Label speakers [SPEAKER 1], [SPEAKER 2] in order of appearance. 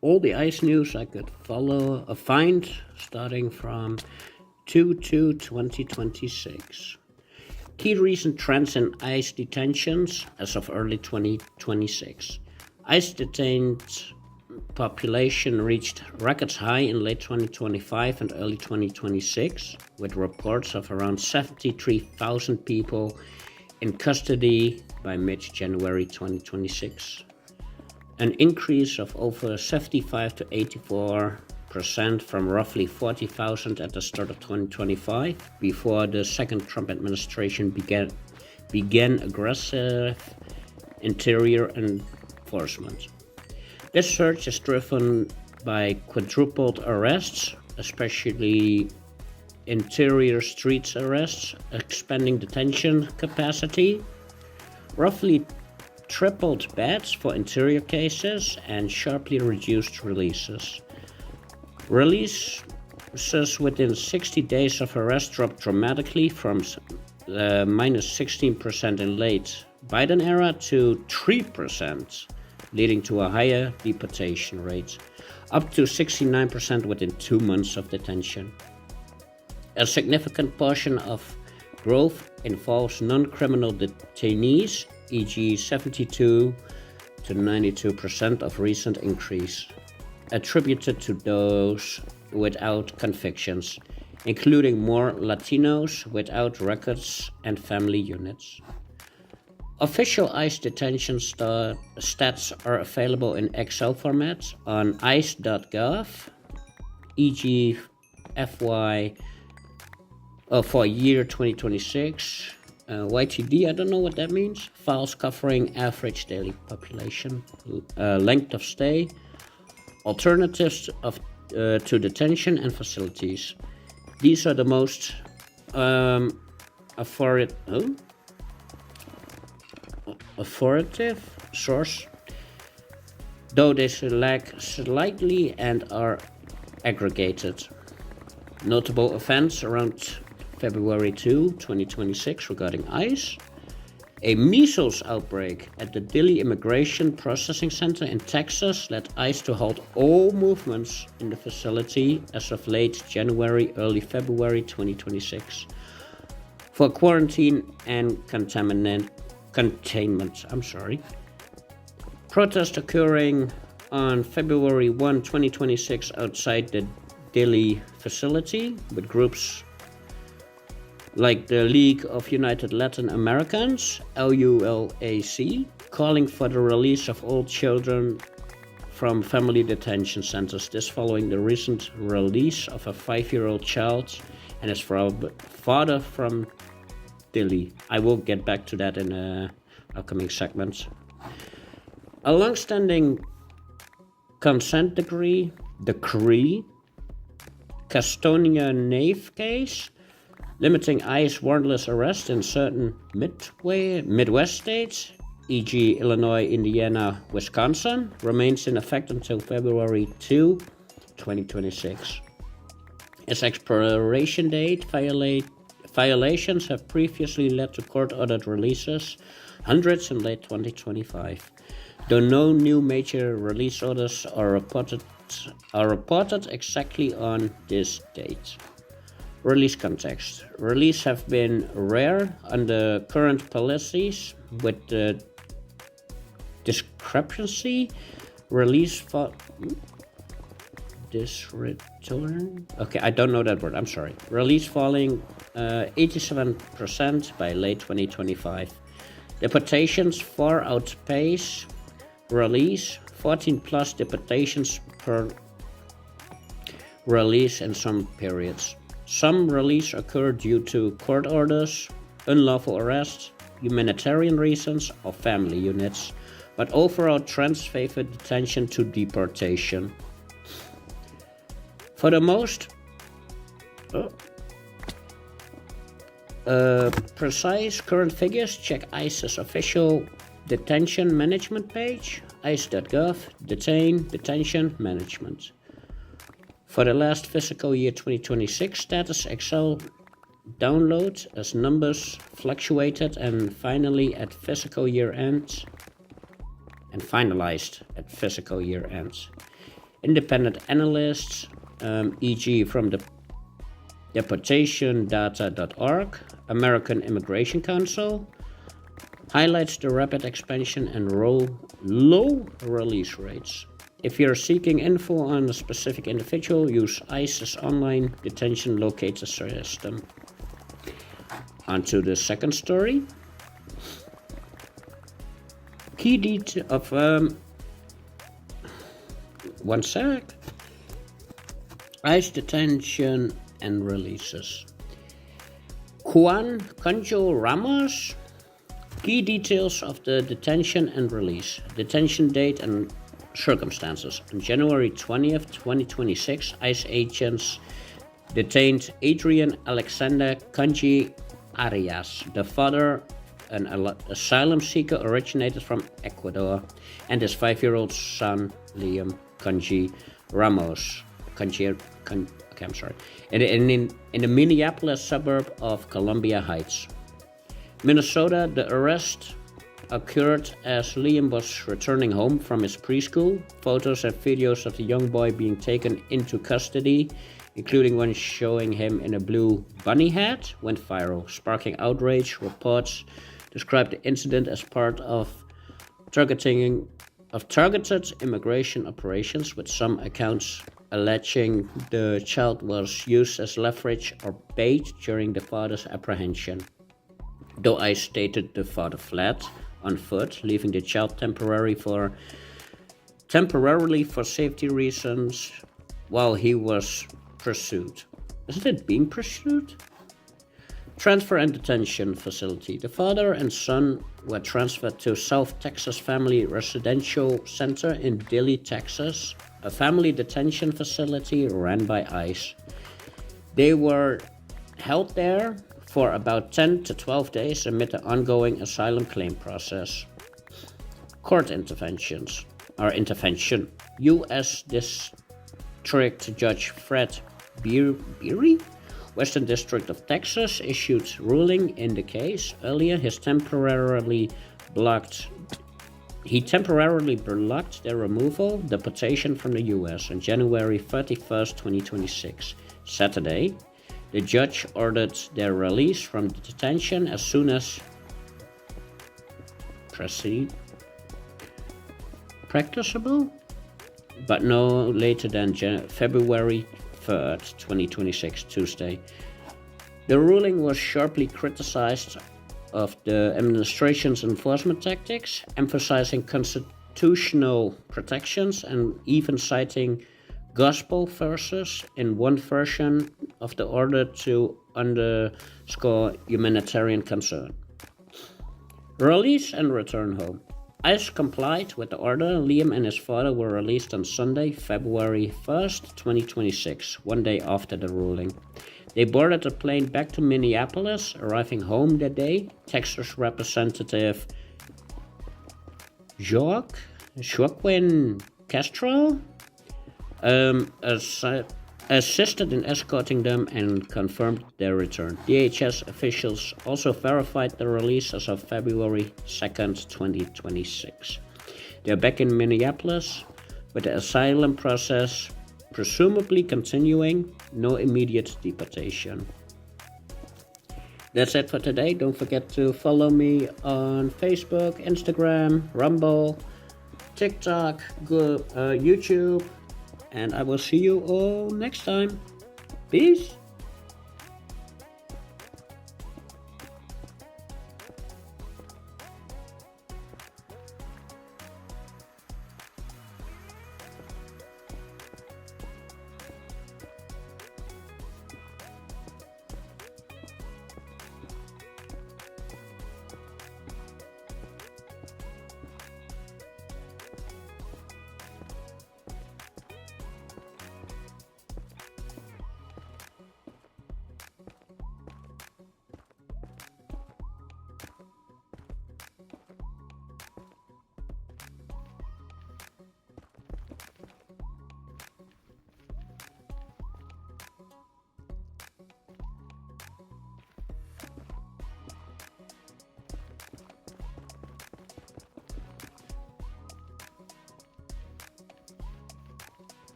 [SPEAKER 1] all the ICE news I could find starting from 2/2/2026. Key recent trends in ICE detentions as of early 2026. ICE detained population reached records high in late 2025 and early 2026, with reports of around 73,000 people in custody by mid-January 2026. An increase of over 75 to 84% from roughly 40,000 at the start of 2025, before the second Trump administration began aggressive interior enforcement. This surge is driven by quadrupled arrests, especially interior streets arrests, expanding detention capacity, roughly tripled beds for interior cases, and sharply reduced releases. Releases within 60 days of arrest dropped dramatically from minus 16% in late Biden era to 3%, leading to a higher deportation rate, up to 69% within 2 months of detention. A significant portion of growth involves non-criminal detainees, e.g. 72 to 92% of recent increase, attributed to those without convictions, including more Latinos without records and family units. Official ICE detention stats are available in Excel format on ice.gov, e.g. for year 2026, YTD, I don't know what that means, files covering average daily population, length of stay, alternatives to detention and facilities. These are the most authoritative source, though they lag slightly and are aggregated. Notable events around February 2, 2026 regarding ICE: a measles outbreak at the Dilley Immigration Processing Center in Texas led ICE to halt all movements in the facility as of late January, early February 2026 for quarantine and containment. Protests occurring on February 1, 2026 outside the Dilley facility, with groups like the League of United Latin Americans, LULAC, calling for the release of all children from family detention centers. This following the recent release of a 5-year-old child and his father from Dilley. I will get back to that in upcoming segments. A long-standing consent decree, Castonia Nave case, limiting ICE warrantless arrest in certain Midwest states, e.g. Illinois, Indiana, Wisconsin, remains in effect until February 2, 2026. Its expiration date violations have previously led to court-ordered releases, hundreds in late 2025, though no new major release orders are reported exactly on this date. Release context. Release have been rare under current policies, with the discrepancy release for I don't know that word, I'm sorry. Release falling 87% by late 2025. Deportations far outpace release, 14 plus deportations per release in some periods. Some release occur due to court orders, unlawful arrest, humanitarian reasons, or family units, but overall trends favor detention to deportation. For the most precise current figures, check ICE's official detention management page, ice.gov, Detained, Detention Management. For the last fiscal year 2026 status Excel download, as numbers fluctuated and finalized at fiscal year end. independent analysts, e.g. from the deportationdata.org, American Immigration Council, highlights the rapid expansion and low release rates. If you're seeking info on a specific individual, use ICE's online detention locator system. On to the second story. Key detail of one sec. ICE detention and releases. Liam Conejo Ramos. Key details of the detention and release. Detention date and circumstances. On January 20th, 2026, ICE agents detained Adrian Conejo Arias, the father, an asylum seeker originated from Ecuador, and his 5-year-old son, Liam Conejo Ramos. In the Minneapolis suburb of Columbia Heights, Minnesota. The arrest occurred as Liam was returning home from his preschool. Photos and videos of the young boy being taken into custody, including one showing him in a blue bunny hat, went viral, sparking outrage. Reports described the incident as part of targeted immigration operations, with some accounts alleging the child was used as leverage or bait during the father's apprehension. Though ICE stated the father fled on foot, leaving the child temporarily for safety reasons while he was pursued. Isn't it being pursued? Transfer and detention facility. The father and son were transferred to South Texas Family Residential Center in Dilley, Texas, a family detention facility ran by ICE. They were held there for about 10 to 12 days amid the ongoing asylum claim process. Court intervention. U.S. District Judge Fred Biery, Western District of Texas, issued ruling in the case. Earlier, he temporarily blocked their removal, deportation from the U.S. on January 31st, 2026. Saturday, the judge ordered their release from detention as soon as practicable, but no later than February 3rd, 2026, Tuesday. The ruling was sharply criticized of the administration's enforcement tactics, emphasizing constitutional protections and even citing gospel verses in one version of the order to underscore humanitarian concern. Release and return home. ICE complied with the order. Liam and his father were released on Sunday, February 1st, 2026, one day after the ruling. They boarded a plane back to Minneapolis, arriving home that day. Texas Representative Joaquin Castro assisted in escorting them and confirmed their return. DHS officials also verified the release as of February 2nd, 2026. They are back in Minneapolis, with the asylum process presumably continuing, no immediate deportation. That's it for today. Don't forget to follow me on Facebook, Instagram, Rumble, TikTok, YouTube, and I will see you all next time. Peace.